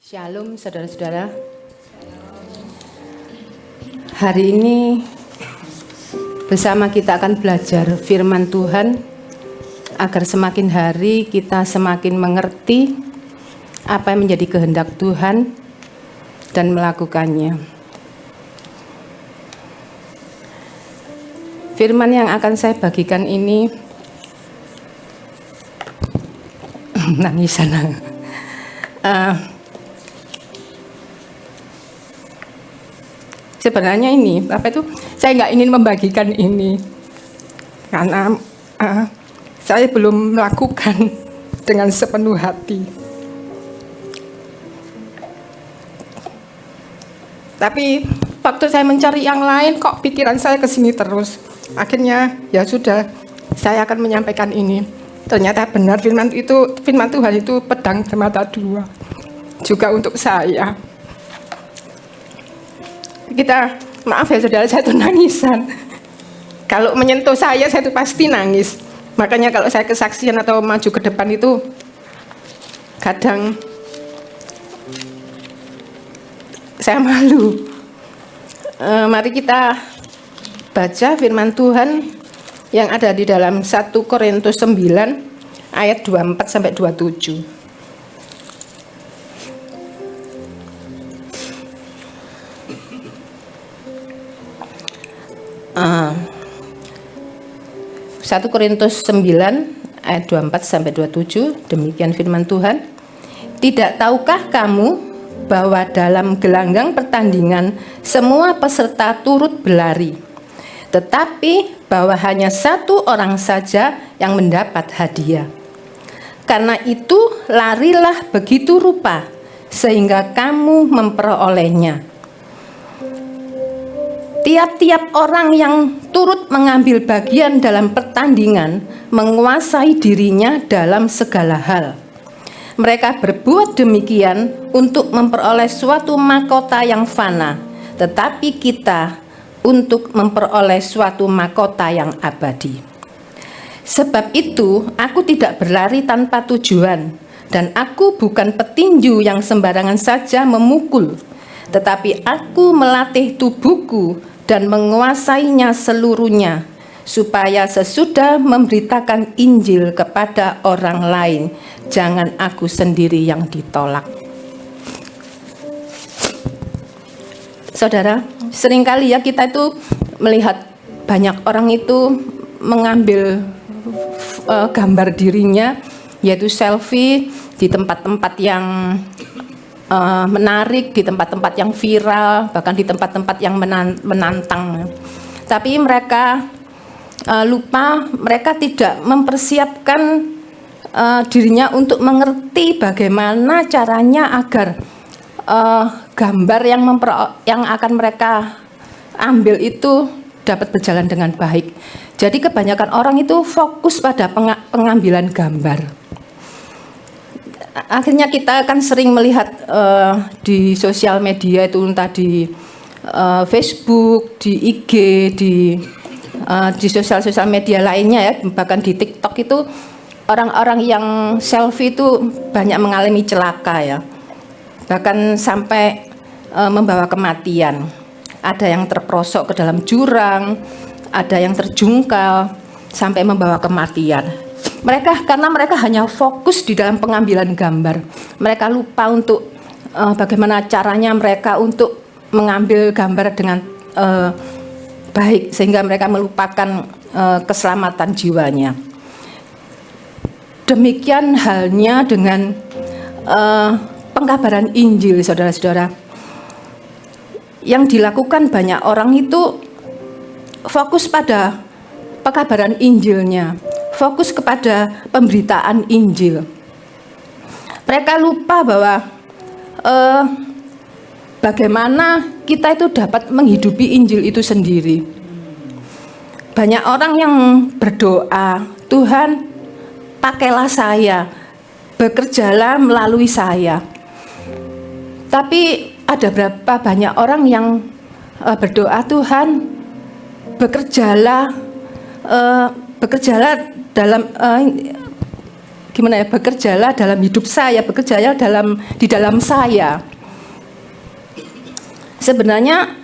Shalom saudara-saudara. Hari ini bersama kita akan belajar firman Tuhan agar semakin hari kita semakin mengerti apa yang menjadi kehendak Tuhan dan melakukannya. Firman yang akan saya bagikan ini nangisan. Sebenarnya ini, saya nggak ingin membagikan ini karena saya belum melakukan dengan sepenuh hati. Tapi waktu saya mencari yang lain, kok pikiran saya ke sini terus. Akhirnya ya sudah, saya akan menyampaikan ini. Ternyata benar firman Tuhan itu pedang bermata dua, juga untuk saya. Maaf ya saudara, saya itu nangisan. Kalau menyentuh saya itu pasti nangis. Makanya kalau saya kesaksian atau maju ke depan itu kadang saya malu. Mari kita baca firman Tuhan yang ada di dalam 1 Korintus 9 ayat 24 sampai 27. 1 Korintus 9 ayat 24 sampai 27, demikian firman Tuhan. Tidak tahukah kamu bahwa dalam gelanggang pertandingan semua peserta turut berlari, tetapi bahwa hanya satu orang saja yang mendapat hadiah. Karena itu larilah begitu rupa sehingga kamu memperolehnya. Tiap-tiap orang yang turut mengambil bagian dalam pertandingan menguasai dirinya dalam segala hal. Mereka berbuat demikian untuk memperoleh suatu mahkota yang fana, tetapi kita untuk memperoleh suatu mahkota yang abadi. Sebab itu, aku tidak berlari tanpa tujuan, dan aku bukan petinju yang sembarangan saja memukul, tetapi aku melatih tubuhku dan menguasainya seluruhnya, supaya sesudah memberitakan Injil kepada orang lain, jangan aku sendiri yang ditolak. Saudara, seringkali ya kita itu melihat banyak orang itu mengambil gambar dirinya, yaitu selfie di tempat-tempat yang menarik, di tempat-tempat yang viral, bahkan di tempat-tempat yang menantang. Tapi mereka lupa, mereka tidak mempersiapkan dirinya untuk mengerti bagaimana caranya agar gambar yang akan mereka ambil itu dapat berjalan dengan baik. Jadi kebanyakan orang itu fokus pada pengambilan gambar. Akhirnya kita akan sering melihat di sosial media itu, entah di Facebook, di IG, di sosial media lainnya ya, bahkan di TikTok itu orang-orang yang selfie itu banyak mengalami celaka ya, bahkan sampai membawa kematian. Ada yang terperosok ke dalam jurang, ada yang terjungkal sampai membawa kematian. Karena mereka hanya fokus di dalam pengambilan gambar. Mereka lupa untuk bagaimana caranya mereka untuk mengambil gambar dengan baik, sehingga mereka melupakan keselamatan jiwanya. Demikian halnya dengan pengkabaran Injil, saudara-saudara. Yang dilakukan banyak orang itu fokus pada pengkabaran Injilnya, fokus kepada pemberitaan Injil. Mereka lupa bahwa bagaimana kita itu dapat menghidupi Injil itu sendiri. Banyak orang yang berdoa, Tuhan pakailah saya, bekerjalah melalui saya. Tapi ada berapa banyak orang yang berdoa, Tuhan bekerjalah dalam gimana ya, bekerjalah dalam hidup saya, bekerjalah di dalam saya. Sebenarnya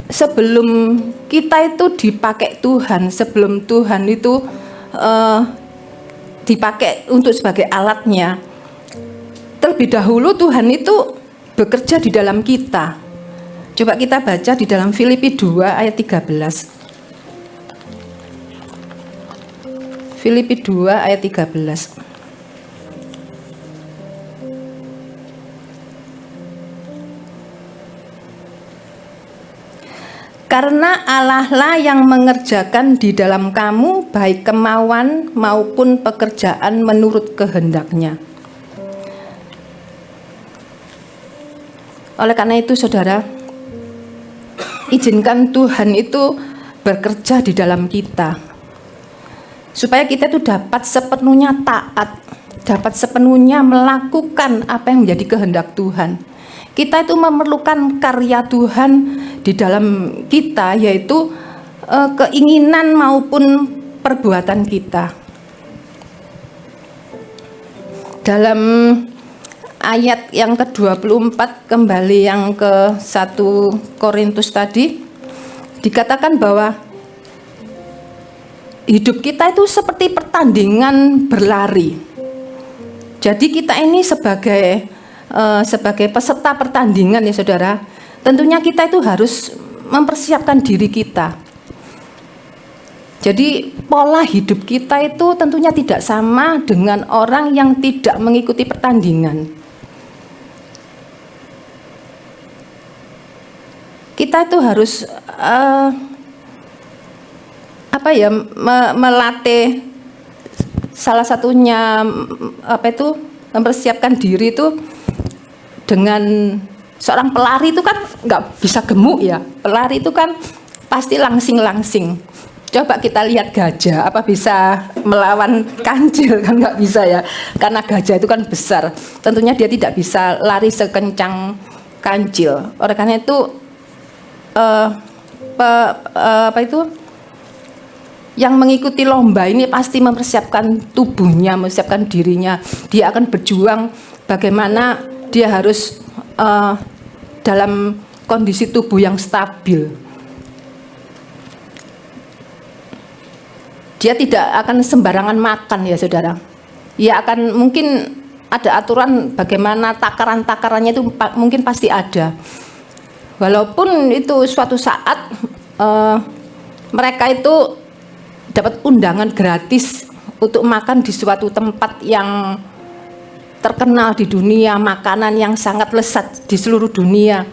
sebelum kita itu dipakai Tuhan, sebelum Tuhan itu dipakai untuk sebagai alatnya, terlebih dahulu Tuhan itu bekerja di dalam kita. Coba kita baca di dalam Filipi 2 ayat 13. Filipi 2 ayat 13. Karena Allah lah yang mengerjakan di dalam kamu baik kemauan maupun pekerjaan menurut kehendak-Nya. Oleh karena itu saudara, izinkan Tuhan itu bekerja di dalam kita, supaya kita itu dapat sepenuhnya taat, dapat sepenuhnya melakukan apa yang menjadi kehendak Tuhan. Kita itu memerlukan karya Tuhan di dalam kita, yaitu keinginan maupun perbuatan kita. Dalam ayat yang ke-24, kembali yang ke 1 Korintus tadi, dikatakan bahwa hidup kita itu seperti pertandingan berlari. Jadi kita ini sebagai peserta pertandingan ya saudara, tentunya kita itu harus mempersiapkan diri kita. Jadi pola hidup kita itu tentunya tidak sama dengan orang yang tidak mengikuti pertandingan. Kita itu harus melatih, salah satunya mempersiapkan diri itu dengan seorang pelari itu kan nggak bisa gemuk ya. Pelari itu kan pasti langsing-langsing. Coba kita lihat gajah, apa bisa melawan kancil? Kan nggak bisa ya, karena gajah itu kan besar. Tentunya dia tidak bisa lari sekencang kancil. Oleh karena itu yang mengikuti lomba ini pasti mempersiapkan tubuhnya, mempersiapkan dirinya. Dia akan berjuang bagaimana dia harus dalam kondisi tubuh yang stabil. Dia tidak akan sembarangan makan ya saudara. Ia akan mungkin ada aturan bagaimana takaran-takarannya itu mungkin pasti ada. Walaupun itu suatu saat mereka itu dapat undangan gratis untuk makan di suatu tempat yang terkenal di dunia, makanan yang sangat lezat di seluruh dunia,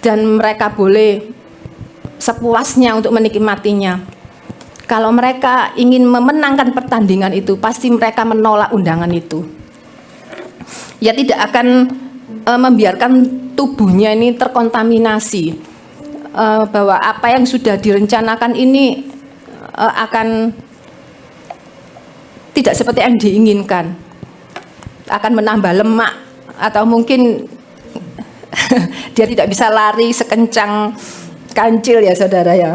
dan mereka boleh sepuasnya untuk menikmatinya. Kalau mereka ingin memenangkan pertandingan itu, pasti mereka menolak undangan itu. Ya tidak akan membiarkan tubuhnya ini terkontaminasi, bahwa apa yang sudah direncanakan ini akan tidak seperti yang diinginkan, akan menambah lemak, atau mungkin dia tidak bisa lari sekencang kancil ya saudara ya.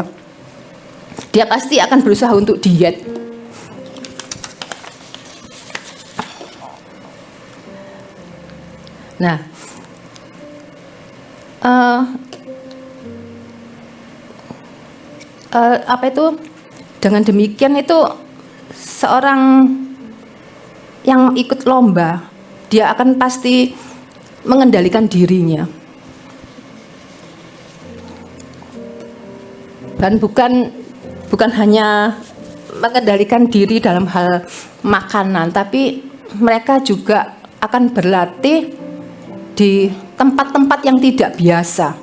Dia pasti akan berusaha untuk diet. Nah, dengan demikian itu seorang yang ikut lomba, dia akan pasti mengendalikan dirinya. Dan bukan hanya mengendalikan diri dalam hal makanan, tapi mereka juga akan berlatih di tempat-tempat yang tidak biasa.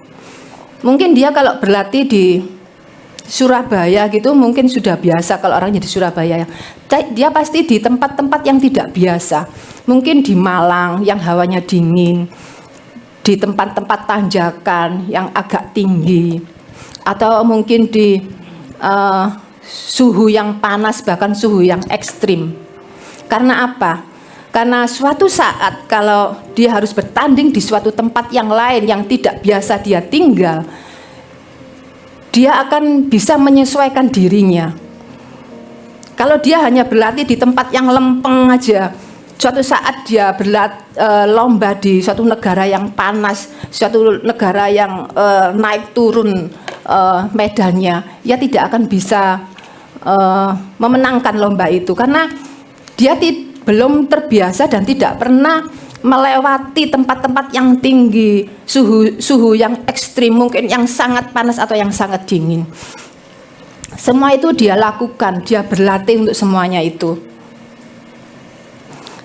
Mungkin dia kalau berlatih di Surabaya gitu mungkin sudah biasa kalau orangnya di Surabaya. Dia pasti di tempat-tempat yang tidak biasa. Mungkin di Malang yang hawanya dingin, di tempat-tempat tanjakan yang agak tinggi, atau mungkin di suhu yang panas, bahkan suhu yang ekstrim. Karena apa? Karena suatu saat kalau dia harus bertanding di suatu tempat yang lain yang tidak biasa dia tinggal, dia akan bisa menyesuaikan dirinya. Kalau dia hanya berlatih di tempat yang lempeng aja, suatu saat dia lomba di suatu negara yang panas, suatu negara yang naik turun medannya, ia tidak akan bisa memenangkan lomba itu karena dia belum terbiasa dan tidak pernah melewati tempat-tempat yang tinggi, suhu yang ekstrim, mungkin yang sangat panas atau yang sangat dingin. Semua itu dia lakukan, dia berlatih untuk semuanya itu.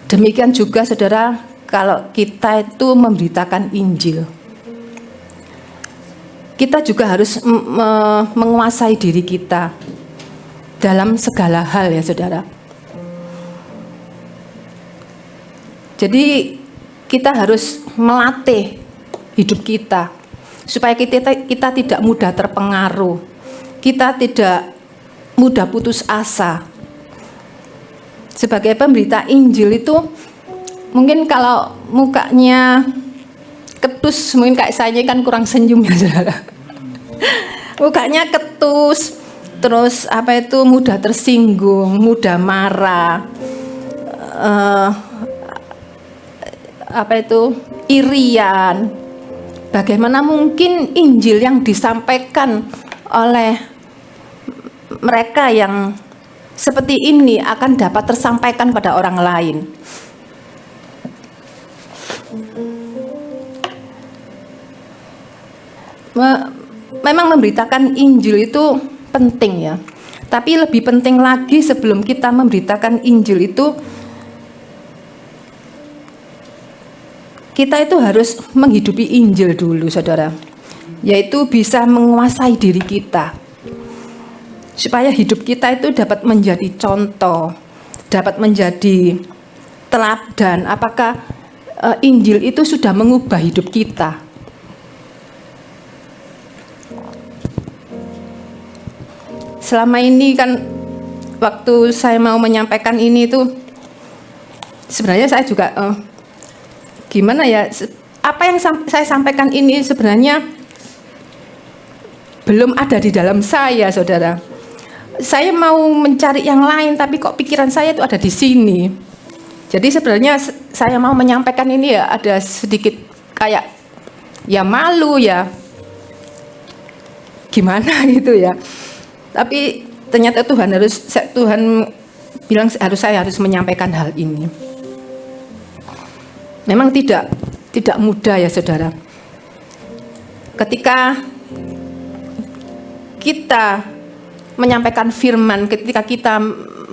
Demikian juga saudara, kalau kita itu memberitakan Injil, kita juga harus menguasai diri kita dalam segala hal ya saudara. Jadi kita harus melatih hidup kita supaya kita tidak mudah terpengaruh, kita tidak mudah putus asa. Sebagai pemberita Injil itu mungkin kalau mukanya ketus, mungkin kayak saya kan kurang senyum ya saudara. Mukanya ketus, terus mudah tersinggung, mudah marah, irian. Bagaimana mungkin Injil yang disampaikan oleh mereka yang seperti ini akan dapat tersampaikan pada orang lain? Memang memberitakan Injil itu penting ya. Tapi lebih penting lagi sebelum kita memberitakan Injil itu, kita itu harus menghidupi Injil dulu saudara, yaitu bisa menguasai diri kita supaya hidup kita itu dapat menjadi contoh, dapat menjadi teladan apakah Injil itu sudah mengubah hidup kita. Selama ini kan waktu saya mau menyampaikan ini itu sebenarnya saya juga gimana ya, apa yang saya sampaikan ini sebenarnya belum ada di dalam saya saudara. Saya mau mencari yang lain tapi kok pikiran saya itu ada di sini. Jadi sebenarnya saya mau menyampaikan ini ya ada sedikit kayak ya malu ya gimana gitu ya. Tapi ternyata Tuhan bilang saya harus menyampaikan hal ini. Memang tidak mudah ya saudara. Ketika kita menyampaikan firman, ketika kita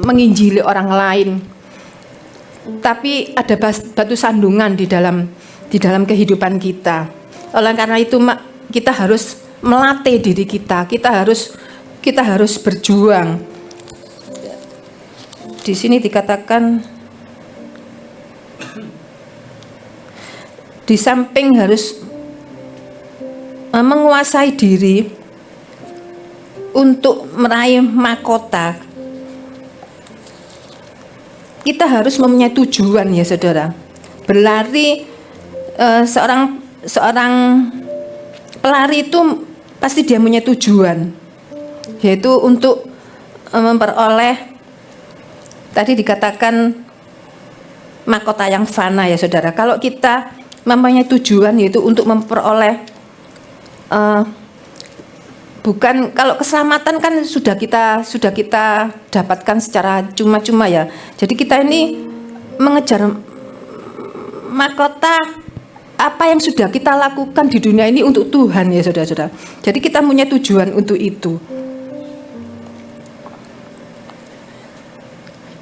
menginjili orang lain, tapi ada batu sandungan di dalam kehidupan kita. Oleh karena itu kita harus melatih diri kita. Kita harus berjuang. Di sini dikatakan di samping harus menguasai diri untuk meraih mahkota, kita harus mempunyai tujuan ya saudara. Berlari, seorang pelari itu pasti dia punya tujuan, yaitu untuk memperoleh, tadi dikatakan mahkota yang fana ya saudara. Kalau kita mempunyai tujuan yaitu untuk memperoleh bukan, kalau keselamatan kan sudah kita dapatkan secara cuma-cuma ya. Jadi kita ini mengejar mahkota apa yang sudah kita lakukan di dunia ini untuk Tuhan ya saudara-saudara. Jadi kita punya tujuan untuk itu.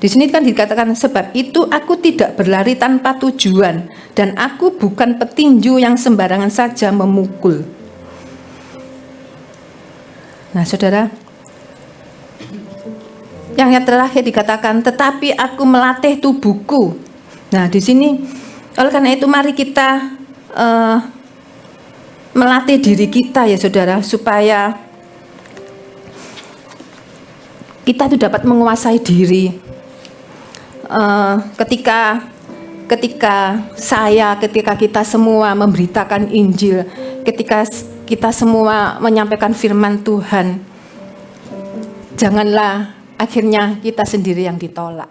Di sini kan dikatakan, sebab itu aku tidak berlari tanpa tujuan dan aku bukan petinju yang sembarangan saja memukul. Nah saudara, yang terakhir dikatakan, tetapi aku melatih tubuhku. Nah di sini, oleh karena itu mari kita melatih diri kita ya saudara, supaya kita itu dapat menguasai diri. Ketika kita semua memberitakan Injil, ketika kita semua menyampaikan firman Tuhan, janganlah akhirnya kita sendiri yang ditolak.